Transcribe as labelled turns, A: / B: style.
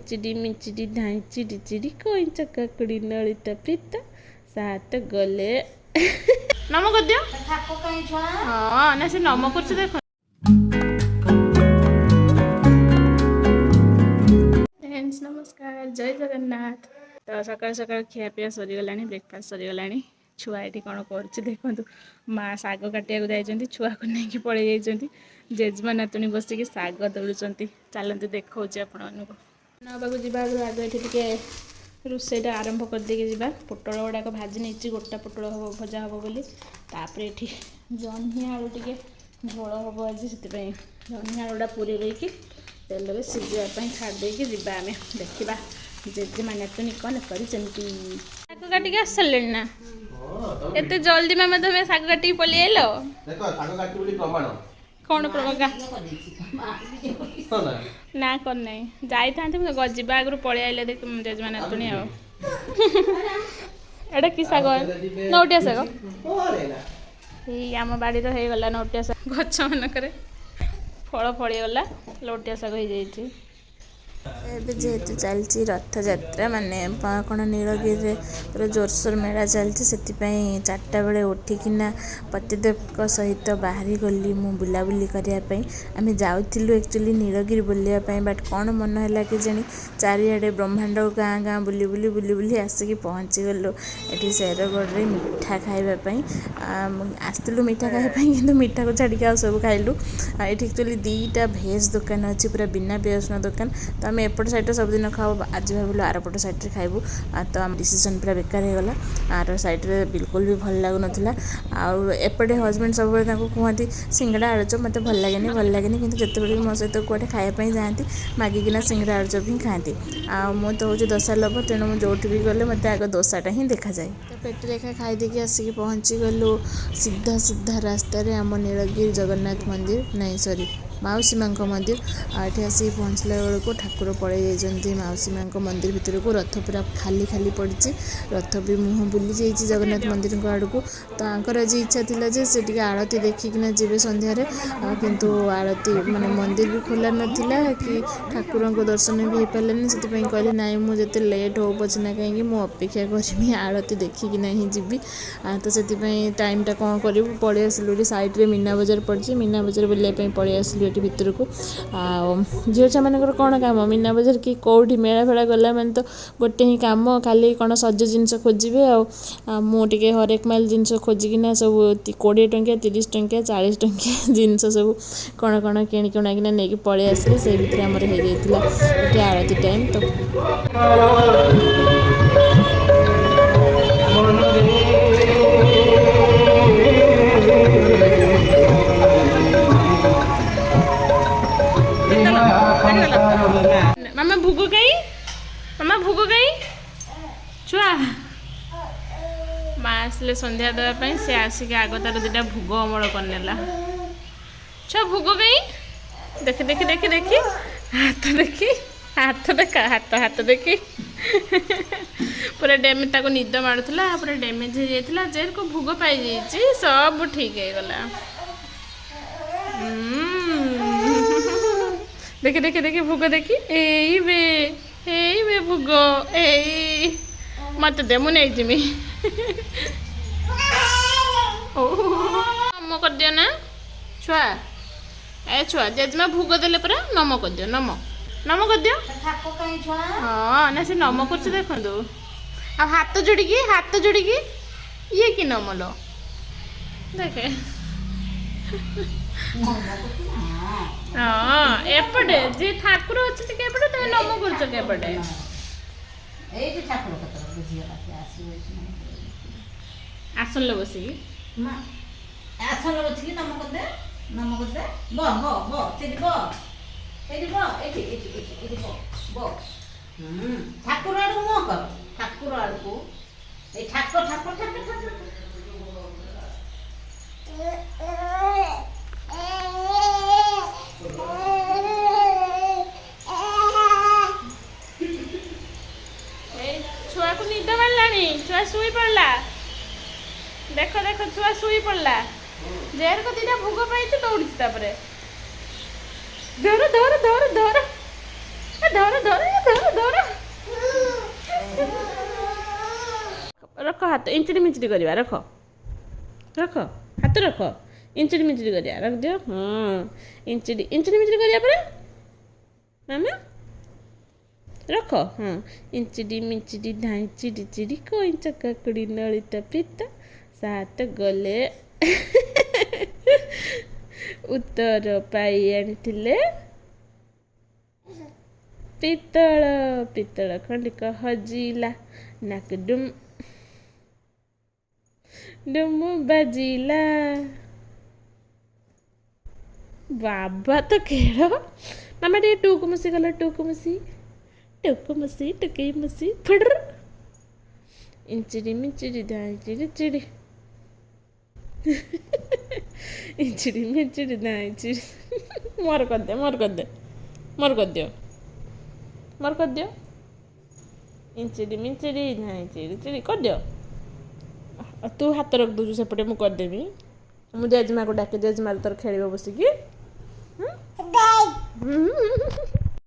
A: मिचिडी मिचिडी धाई चिड़ी चिड़ी कईचा काकड़ी ललिता प्रीता सात गले नम कर दियो हाँ ना से नम कर देख नमस्कार जय जगन्नाथ। तो सकाल सकाल खियापिया सरीगला ब्रेकफास्ट सरीगला छुआ ये कौन कर देखूँ माँ शाग काटिया जाइए छुआ को लेकिन पलि जाइए जेजमा नातुणी बसिक शाग दौड़ुंट चलते देखा आपको नाक जावा आगे ये रोसईटा आरंभ करदेक जा पोटल गुड़ाक भाजी नहीं गोटा पोटल हम भजा हम बोली ये जह्नी आलू टे झोल हम आज से जह्नी आलूटा पूरी रही तेल में सीझापी छाड़देकी जा आम देखा जेजेमा नातुणी कौन कर शाग काटिक आस सारे ना एत जल्दी मामा तुम्हें शाग काटिक पलि आल कौन प्रमाण ना करना जाई था जा आगु पलि आइले देख जेजेमा नातुणी एटा कि शाग नौटिया शाग ये आम बाड़ी हो गला नौटिया शाग गछ मानक फल फलीगला लौटिया शाग हो जाइए जेहेतु चलती रथ यात्रा माने कौन नीलगिरी पूरा जोरसोर मेला चलती से चार्टा बेले उठिकिना पतिदेव सहित बाहरी गली मु बुलाबुली करने आम जाऊँ एक्चुअली नीलगिरी बुलायापी बट कौन मन है कि जानी चारिआडे ब्रह्मांड गाँ गाँ बुली बुली बुली बुली आसिक पहुँची गलु ये शेरगढ़ मिठा खावाई आसलु मिठा खावाई कि मिठा को छाड़ी सब खाइलु ये एक्चुअली दीटा भेज दुकान अच्छी पूरा बिना पियाज दुकान तो आम एपट साइड सबुदिन खाऊ आज भाविलु आरपट साइड खाइबू तो आम डिसीजन पूरा बेकार हो गला आर साइड बिल्कुल भी भल लगुन आउटे हजबैंड सब कहते सिंगड़ा आलुचप मत भल लगे कि जिते मो सहित कौटे खायापी जाती मागिकिना सिंगड़ा आलुचप ही खाती मु तो हूँ दोसा लोभ तेणु मुझे जो भी गले मत आग दोसाटा ही देखा जाए तो पेट लेखा खाईदेकी आसिक पहुँची गलु सीधा सीधा रास्तार आम नीलगिरी जगन्नाथ मंदिर नहीं सॉरी माउसी माँ मंदिर ये आसिक पहुँचला बेलू ठाकुर पलि जाइए माउसी माँ मंदिर भितर को रथ पूरा खाली खाली पड़ी रथ भी मुँह बुली जाइए जगन्नाथ मंदिर आड़ को तो आंकर आज इच्छा थी से आरती देखिकिना जी सन्धार किंतु आरती माने मंदिर भी खोला नाला कि ठाकुर को दर्शन भी हो पारानी से कहली ना मुझे लेट हो पचना कहीं अपेक्षा करी आरती देखिकिना ही जी तो से टाइमटा कौन करूँ पलि आसलु साइड्रे मीना बजार पड़ी मीना बजार बुलायापी पलि आसलु ये भितर को झील छुआ मानकर कौन कम मीना बजार कि कौटी मेला फेला गला मैंने तो गोटे ही कम खाली कौन सज जिनस खोजे आटे हरेक माइल जिनस खोजिकिना सब 20 टंकिया 30 टंकिया 40 टंकिया जिनस सब कौन कौन किणकिना नहीं पलि आसे से भितर आमर हो जाता आरती टाइम तो मामा भूगो कहीं छुआ माँ आसले संध्या देवाई से आसिक आग तार दुटा भोग अमल करनेला छुआ भोग कहीं देखी देखी देखी देखी हाथ देखा हाथ देखी पूरा डैमेज ताको निद मारुला पूरा डैमेज हो जाता जेल को भोग पाई सब ठीक है गला देखी देखी देखी भोग देखी ए बे भोग ए मत दे मु नहीं जिमी नम कर दियो ना छुआ ए छुआ जेजमा भोग देले परा नम कर दियो नम कर दियो हाँ ना से नम कर देखु आ हाथ जोड़िकी ये कि नमल देखे हाँ एपटे जे ठाकुर अच्छे केपटे तुम नम करपटे आसन लो बसिकी
B: आसन बसिकी नम करदे ठाकुर आड़ को मुँह कर ठाकुर आड़ को ठाकुर ठाकुर ठाकुर
A: छुआ को निद मारलानी छुआ शुई पड़ला देख देख छुआ शुई पड़ला जेर को दीटा भोग पाई दौड़ी धर धर धर धर ଧର ଧର ଧର ଧର ରଖ ହାତ ଇଞ୍ଚଡ଼ି ମିଞ୍ଚଡ଼ି କରିବା ରଖ ରଖ ହାତ ରଖ ଇଞ୍ଚଡ଼ି ମିଞ୍ଚଡ଼ି କରିବା ରଖିଦିଅ ହଁ ଇଞ୍ଚଡ଼ି ଇଞ୍ଚଡ଼ି ମିଞ୍ଚଡ଼ି କରିବା ପରେ ମାମା ରଖ ହଁ ଇଞ୍ଚଡ଼ି ମିଞ୍ଚଡ଼ି ଧାଇଁ ଚିଡ଼ି ଚିଡ଼ି କଇଁଚ କାକୁଡ଼ି ନଳିତା ପିତା ସାତ ଗଲେ ଉତ୍ତର ପାଇ ଆଣିଥିଲେ ପିତ୍ତଳ ପିତ୍ତଳ ଖଣ୍ଡିକ ହଜିଲା ନାକ ଡୁମ୍ ଡୁମ୍ ବାଜିଲା ବାବା ତ ଖେଳ ମାମା ଟିକେ ଟୁକୁ ମୁସି ଗଲ ଟୁକୁ ମୁସି ଟୁକେଇ ମୁସି ଫୁଡ୍ର ଇଞ୍ଚଡ଼ି ମିଞ୍ଚଡ଼ି ଧାଇଁ ଚିଡ଼ି ଚିଡ଼ି ଇଞ୍ଚଡ଼ି ମିଞ୍ଚଡ଼ି ଧାଇଁ ଚିଡ଼ି ମୋର କରିଦିଅ ମୋର କରିଦିଅ ମୋର କରିଦିଅ ମୋର କରିଦିଅ ଇଞ୍ଚଡ଼ି ମିଞ୍ଚଡ଼ି ଧାଇଁ ଚିଡ଼ି ଚିଡ଼ି କରିଦିଅ ତୁ ହାତ ରଖିଦେଉଛୁ ସେପଟେ ମୁଁ କରିଦେବି ମୁଁ ଜେଜେମାକୁ ଡାକେ ଜେଜେମା ତୋର ଖେଳିବ ବସିକି